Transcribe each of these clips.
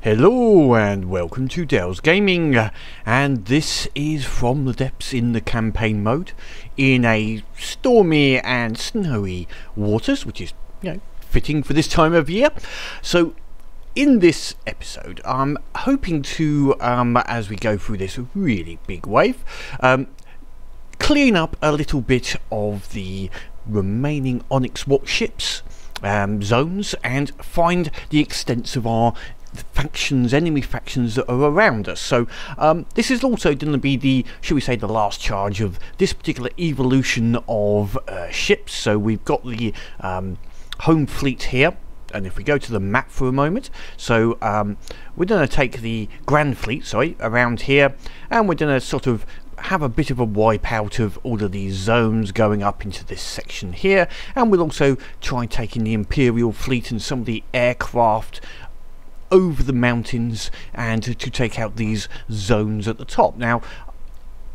Hello and welcome to Dell's Gaming, and this is from the depths in the campaign mode in a stormy and snowy waters, which is, fitting for this time of year. So in this episode I'm hoping to, as we go through this really big wave, clean up a little bit of the remaining Onyx Watch ships zones and find the extents of our enemy factions that are around us. So this is also going to be the, should we say, the last charge of this particular evolution of ships. So we've got the home fleet here, and if we go to the map for a moment, so we're going to take the Grand Fleet, around here, and we're going to sort of have a bit of a wipe out of all of these zones going up into this section here, and we'll also try taking the Imperial fleet and some of the aircraft over the mountains and to take out these zones at the top. Now,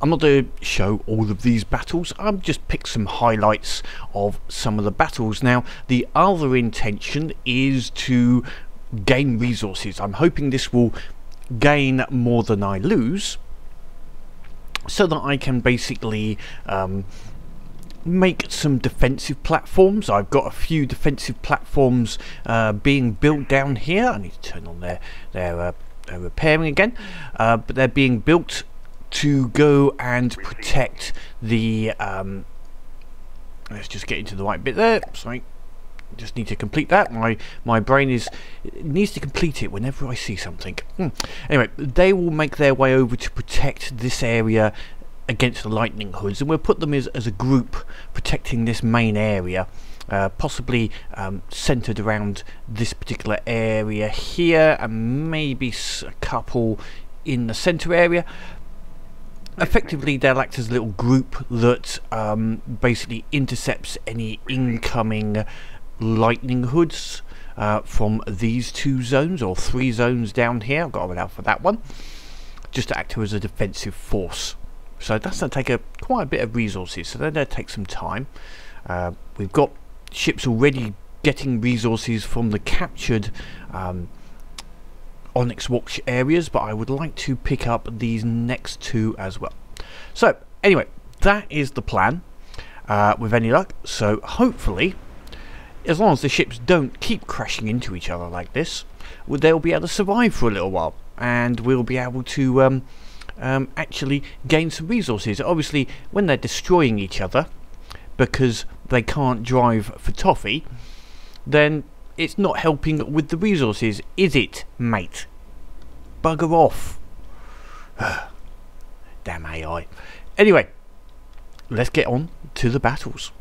I'm not going to show all of these battles, I've just picked some highlights of some of the battles. Now, the other intention is to gain resources. I'm hoping this will gain more than I lose, so that I can basically make some defensive platforms. I've got a few defensive platforms being built down here. I need to turn on their repairing again, but they're being built to go and protect the let's just get into the right bit there. Sorry, just need to complete that. My brain needs to complete it whenever I see something. Anyway, they will make their way over to protect this area against the lightning hoods, and we'll put them as a group protecting this main area, possibly centered around this particular area here, and maybe a couple in the center area. Effectively, they'll act as a little group that basically intercepts any incoming lightning hoods from these two zones, or three zones down here. I've got to run out for that one, just to act as a defensive force. So that's going to take quite a bit of resources, so they're going to take some time. We've got ships already getting resources from the captured Onyx Watch areas, but I would like to pick up these next two as well. So anyway, that is the plan with any luck. So hopefully, as long as the ships don't keep crashing into each other like this, they'll be able to survive for a little while, and we'll be able to actually gain some resources. Obviously, when they're destroying each other because they can't drive for toffee, then it's not helping with the resources, is it, mate? Bugger off. Damn AI. Anyway, let's get on to the battles.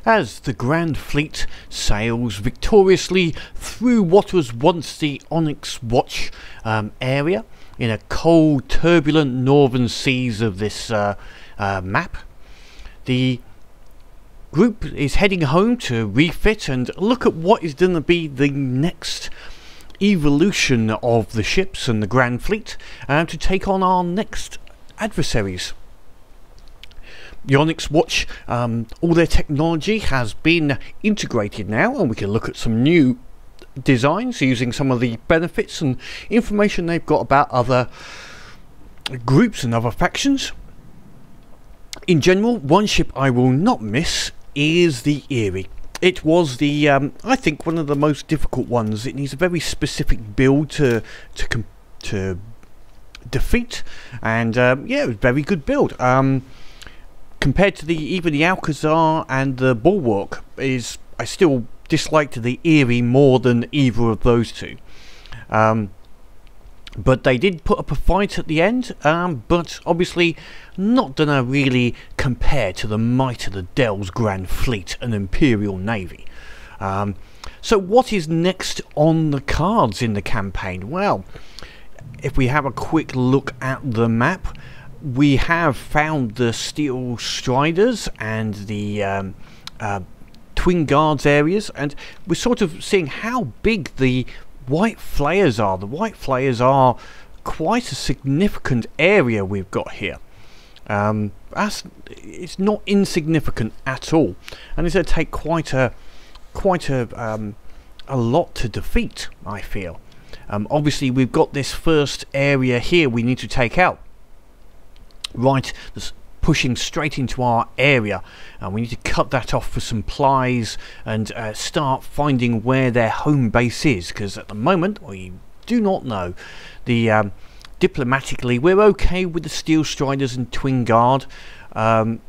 as the Grand Fleet sails victoriously through what was once the Onyx Watch area in a cold, turbulent northern seas of this map. The group is heading home to refit and look at what is going to be the next evolution of the ships and the Grand Fleet to take on our next adversaries. The Onyx Watch, all their technology has been integrated now, and we can look at some new designs using some of the benefits and information they've got about other groups and other factions. In general, one ship I will not miss is the E30. It was the, I think, one of the most difficult ones. It needs a very specific build to defeat, and yeah, it was a very good build. Compared to even the Alcazar and the Bulwark, I still disliked the E30 more than either of those two. But they did put up a fight at the end, but obviously not gonna really compare to the might of the Dell's Grand Fleet and Imperial Navy. So what is next on the cards in the campaign? Well, if we have a quick look at the map, we have found the Steel Striders and the Twin Guards areas, and we're sort of seeing how big the White Flayers are. The White Flayers are quite a significant area we've got here. It's not insignificant at all, and it's going to take quite a lot to defeat, I feel. Obviously we've got this first area here we need to take out. Right, that's pushing straight into our area, and we need to cut that off for supplies and start finding where their home base is, because at the moment we do not know. The diplomatically, we're okay with the Steel Striders and Twin Guard. They're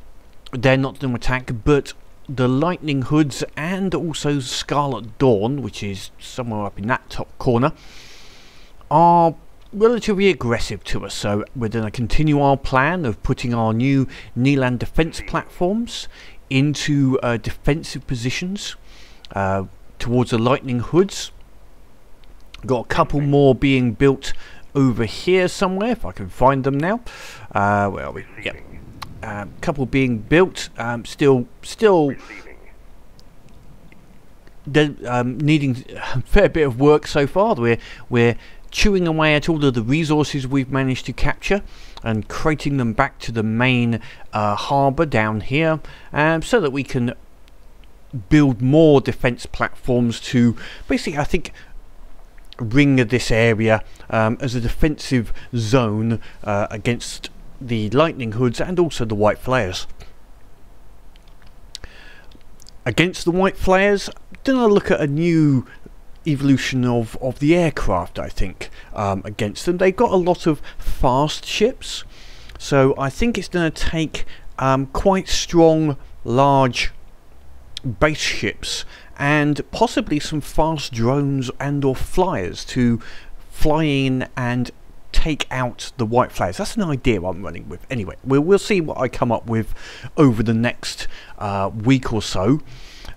not going to attack, but the Lightning Hoods and also Scarlet Dawn, which is somewhere up in that top corner, are relatively aggressive to us. So we're going to continue our plan of putting our new Neeland defense platforms into defensive positions towards the Lightning Hoods. Got a couple more being built over here somewhere, if I can find them now. Where are we? Yep. Couple being built, still needing a fair bit of work so far. We're chewing away at all of the resources we've managed to capture and creating them back to the main harbour down here, so that we can build more defence platforms to basically, I think, ring this area as a defensive zone against the Lightning Hoods and also the White Flayers. Against the White Flayers, then I'll look at a new evolution of the aircraft, I think, against them. They've got a lot of fast ships, so I think it's going to take quite strong, large base ships and possibly some fast drones and or flyers to fly in and take out the White Flayers. That's an idea I'm running with. Anyway, we'll see what I come up with over the next week or so.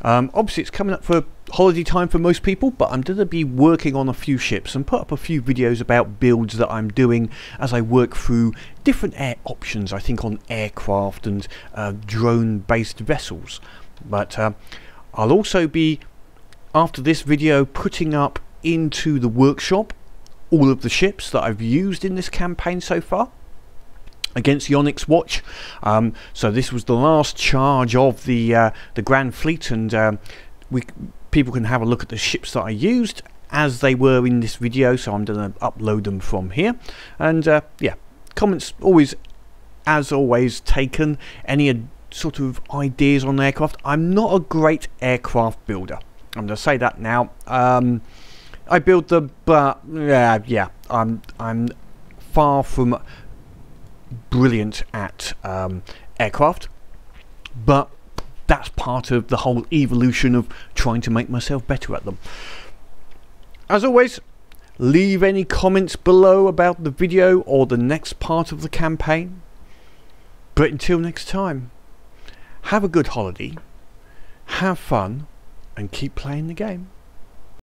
Obviously it's coming up for holiday time for most people, but I'm going to be working on a few ships and put up a few videos about builds that I'm doing as I work through different air options, I think, on aircraft and drone based vessels. But I'll also be, after this video, putting up into the workshop all of the ships that I've used in this campaign so far against the Onyx Watch. So this was the last charge of the Grand Fleet, and people can have a look at the ships that I used as they were in this video, so I'm going to upload them from here. And yeah, comments always, as always, taken. Any sort of ideas on aircraft. I'm not a great aircraft builder, I'm going to say that now. I build them, but yeah, I'm far from brilliant at aircraft, but that's part of the whole evolution of trying to make myself better at them. As always, leave any comments below about the video or the next part of the campaign. But until next time, have a good holiday, have fun and keep playing the game.